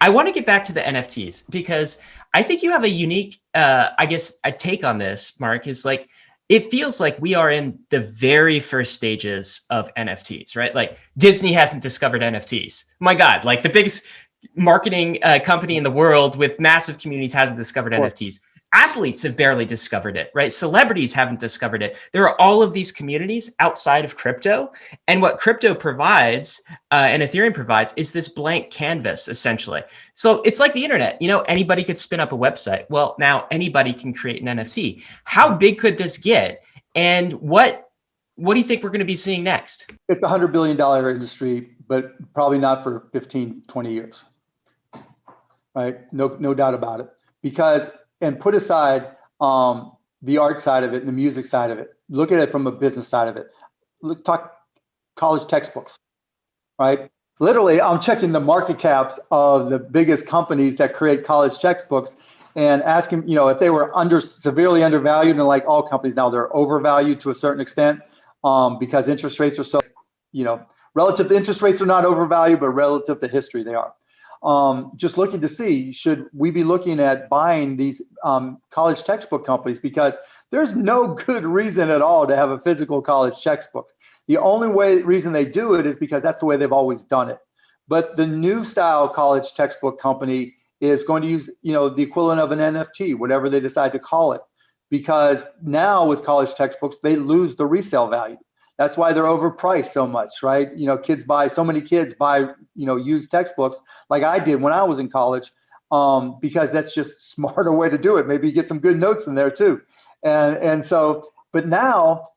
I want to get back to the NFTs because I think you have a unique, I guess, a take on this, Mark, is like, it feels like we are in the very first stages of NFTs, right? Like Disney hasn't discovered NFTs. My God, like the biggest marketing company in the world with massive communities hasn't discovered Of course. NFTs. Athletes have barely discovered it, right? Celebrities haven't discovered it. There are all of these communities outside of crypto. And what crypto provides and Ethereum provides is this blank canvas, essentially. So it's like the internet. Anybody could spin up a website. Well, now anybody can create an NFT. How big could this get? And what do you think we're going to be seeing next? It's a $100 billion industry, but probably not for 15, 20 years. Right? No doubt about it. Because, and put aside the art side of it and the music side of it. Look at it from a business side of it. Talk college textbooks, right? Literally, I'm checking the market caps of the biggest companies that create college textbooks and asking, if they were severely undervalued, and like all companies now, they're overvalued to a certain extent because interest rates are so, relative to interest rates are not overvalued, but relative to history, they are. Just looking to see, should we be looking at buying these college textbook companies? Because there's no good reason at all to have a physical college textbook. The only reason they do it is because that's the way they've always done it. But the new style college textbook company is going to use, the equivalent of an NFT, whatever they decide to call it. Because now with college textbooks, they lose the resale value. That's why they're overpriced so much, right? So many kids buy, used textbooks like I did when I was in college, because that's just a smarter way to do it. Maybe you get some good notes in there too. And so, but now,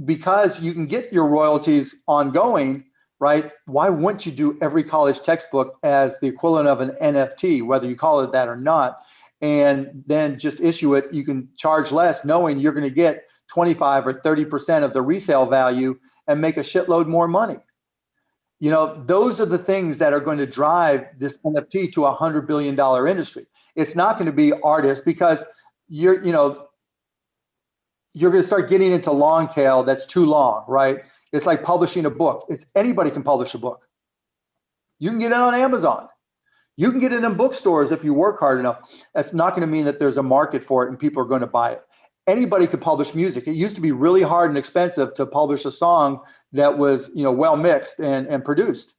because you can get your royalties ongoing, right? Why wouldn't you do every college textbook as the equivalent of an NFT, whether you call it that or not, and then just issue it? You can charge less knowing you're going to get 25 or 30% of the resale value and make a shitload more money. Those are the things that are going to drive this NFT to $100 billion industry. It's not going to be artists, because you're going to start getting into long tail that's too long, right? It's like publishing a book. Anybody can publish a book. You can get it on Amazon. You can get it in bookstores if you work hard enough. That's not going to mean that there's a market for it and people are going to buy it. Anybody could publish music. It used to be really hard and expensive to publish a song that was, well mixed and produced.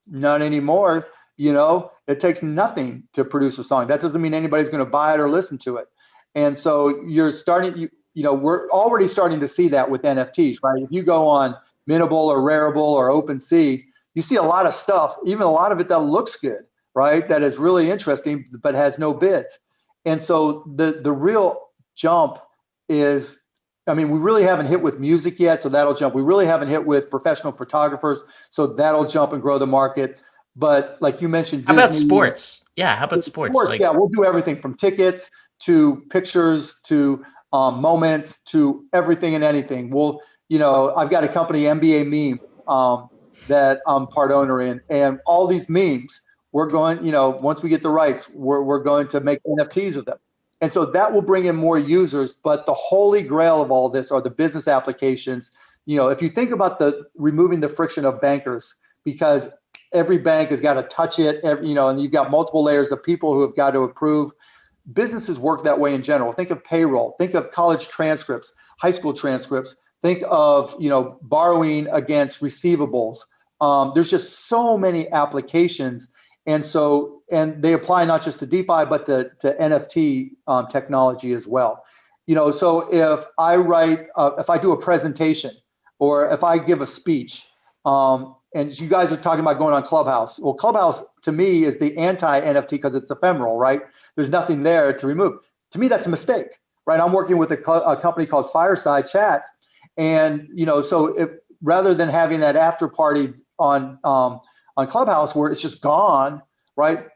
Not anymore. It takes nothing to produce a song. That doesn't mean anybody's going to buy it or listen to it. And so we're already starting to see that with NFTs, right? If you go on Mintable or Rarible or OpenSea, you see a lot of stuff, even a lot of it that looks good, right? That is really interesting, but has no bids. And so the real jump is, we really haven't hit with music yet, so that'll jump. We really haven't hit with professional photographers, so that'll jump and grow the market. But like you mentioned, How about sports? Yeah, how about sports? Yeah, we'll do everything from tickets to pictures to moments to everything and anything. I've got a company, NBA Meme, that I'm part owner in, and all these memes, we're going, once we get the rights, we're going to make NFTs of them. And so that will bring in more users, but the holy grail of all this are the business applications. If you think about removing the friction of bankers, because every bank has got to touch it, and you've got multiple layers of people who have got to approve. Businesses work that way in general. Think of payroll, think of college transcripts, high school transcripts, think of, borrowing against receivables. There's just so many applications. And they apply not just to DeFi, but to NFT technology as well. So if I if I do a presentation, or if I give a speech, and you guys are talking about going on Clubhouse. Well, Clubhouse to me is the anti-NFT because it's ephemeral, right? There's nothing there to remove. To me, that's a mistake, right? I'm working with a company called Fireside Chats, and so if rather than having that after party on Clubhouse where it's just gone, right?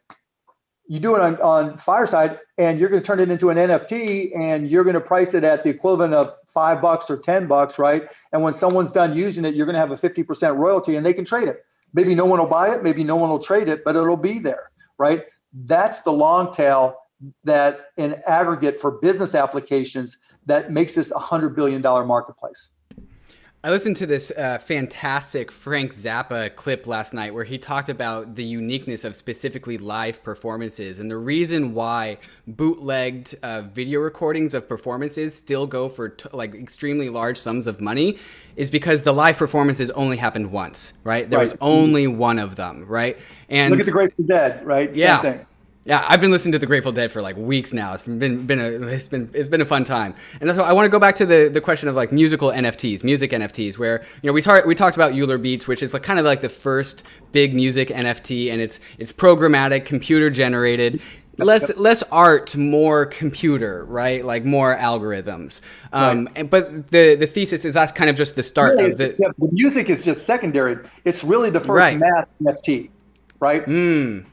You do it on Fireside, and you're going to turn it into an NFT, and you're going to price it at the equivalent of $5 or $10, right? And when someone's done using it, you're going to have a 50% royalty, and they can trade it. Maybe no one will buy it, maybe no one will trade it, but it'll be there, right? That's the long tail that in aggregate for business applications that makes this $100 billion marketplace. I listened to this fantastic Frank Zappa clip last night where he talked about the uniqueness of specifically live performances and the reason why bootlegged video recordings of performances still go for like extremely large sums of money is because the live performances only happened once, right? There was only one of them, right? And look at the Grateful Dead, right? Yeah. Same thing. Yeah, I've been listening to the Grateful Dead for like weeks now. It's been a fun time, and so I want to go back to the question of like musical NFTs, music NFTs, where we talked about Euler Beats, which is like kind of like the first big music NFT, and it's programmatic, computer generated, less art, more computer, right? Like more algorithms. But the thesis is that's kind of just the start of the. Yeah, the music is just secondary. It's really the first math NFT, right?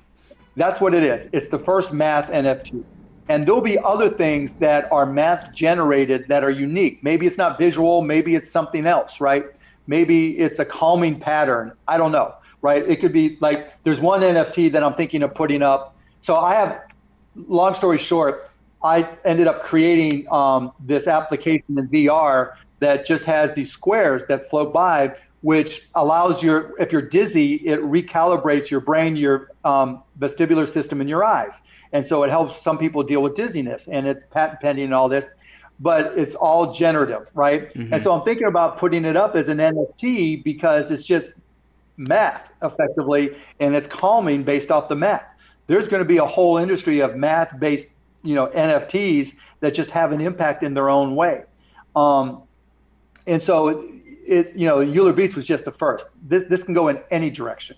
That's what it is. It's the first math NFT. And there'll be other things that are math generated that are unique. Maybe it's not visual, maybe it's something else, right? Maybe it's a calming pattern. I don't know, right? It could be like, there's one NFT that I'm thinking of putting up. So I have, long story short, I ended up creating this application in VR that just has these squares that float by, which allows if you're dizzy, it recalibrates your brain, your vestibular system in your eyes. And so it helps some people deal with dizziness, and it's patent pending and all this, but it's all generative, right? And so I'm thinking about putting it up as an NFT because it's just math effectively, and it's calming based off the math. There's going to be a whole industry of math-based, NFTs that just have an impact in their own way. And so Euler Beats was just the first. This can go in any direction.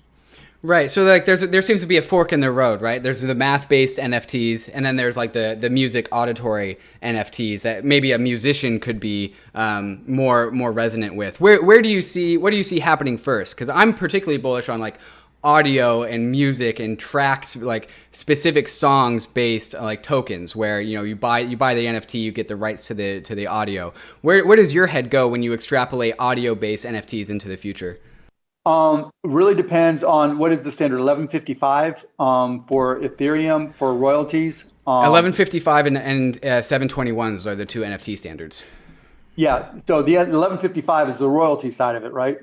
Right. So like there seems to be a fork in the road, right? There's the math-based NFTs, and then there's like the music auditory NFTs that maybe a musician could be more resonant with. What do you see happening first? Because I'm particularly bullish on like audio and music and tracks, like specific songs based like tokens where you buy the NFT, you get the rights to the audio. Where does your head go when you extrapolate audio based NFTs into the future? Really depends on what is the standard 1155 for Ethereum for royalties. 1155 and 721s are the two NFT standards. Yeah, so the 1155 is the royalty side of it, right?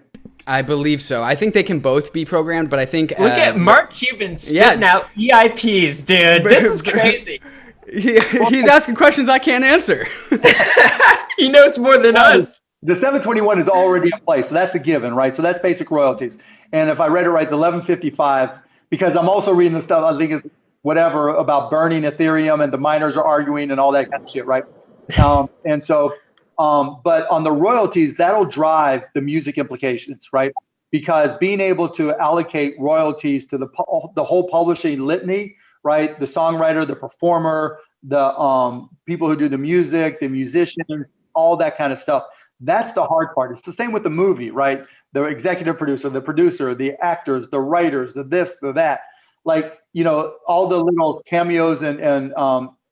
I believe so. I think they can both be programmed, but I think look at Mark Cuban spitting out EIPs, dude. This is crazy. He's asking questions I can't answer. He knows more than us. The 721 is already in place, so that's a given, right? So that's basic royalties. And if I read it right, the 1155, because I'm also reading the stuff I think is whatever about burning Ethereum and the miners are arguing and all that kind of shit, right? And so. But on the royalties, that'll drive the music implications, right? Because being able to allocate royalties to the whole publishing litany, right? The songwriter, the performer, the people who do the music, the musicians, all that kind of stuff. That's the hard part. It's the same with the movie, right? The executive producer, the actors, the writers, the this, the that. Like, all the little cameos and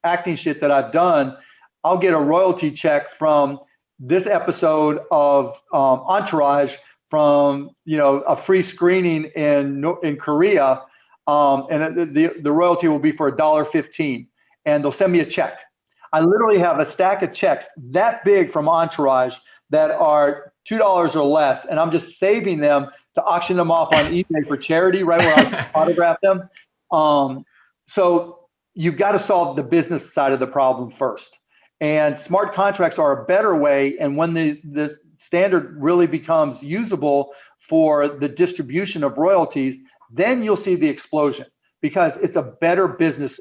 acting shit that I've done, I'll get a royalty check from this episode of Entourage from a free screening in Korea, and the royalty will be for $1.15, and they'll send me a check. I literally have a stack of checks that big from Entourage that are $2 or less, and I'm just saving them to auction them off on eBay for charity, right where I autograph them. So you've got to solve the business side of the problem first. And smart contracts are a better way. And when this standard really becomes usable for the distribution of royalties, then you'll see the explosion because it's a better business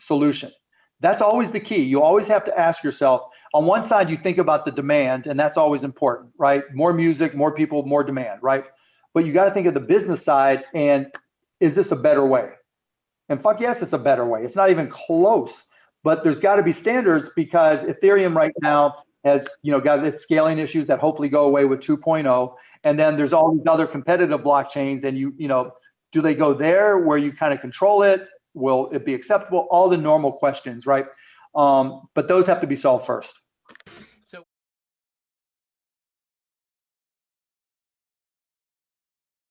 solution. That's always the key. You always have to ask yourself, on one side, you think about the demand, and that's always important, right? More music, more people, more demand, right? But you got to think of the business side, and is this a better way? And fuck yes, it's a better way. It's not even close. But there's got to be standards because Ethereum right now has, got its scaling issues that hopefully go away with 2.0. And then there's all these other competitive blockchains, and do they go there where you kind of control it? Will it be acceptable? All the normal questions, right? But those have to be solved first.